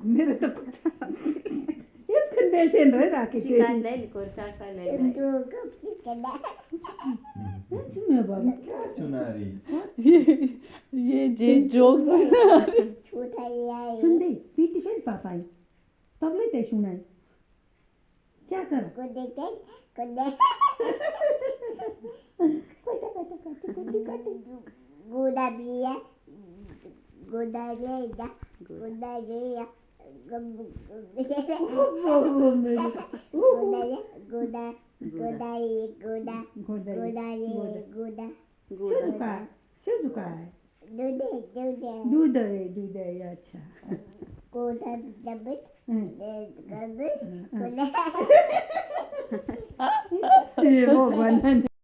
मेरे तो कुछ ये कंडीशन है राखी शिकायत ले ली कोई चाचा ले ली मैं बाबू क्या चुनारी ये जे जोक्स सुन दे पीटी कर पापा तब लेते सुनाई क्या कर कोई का है दूध है अच्छा ये वो बना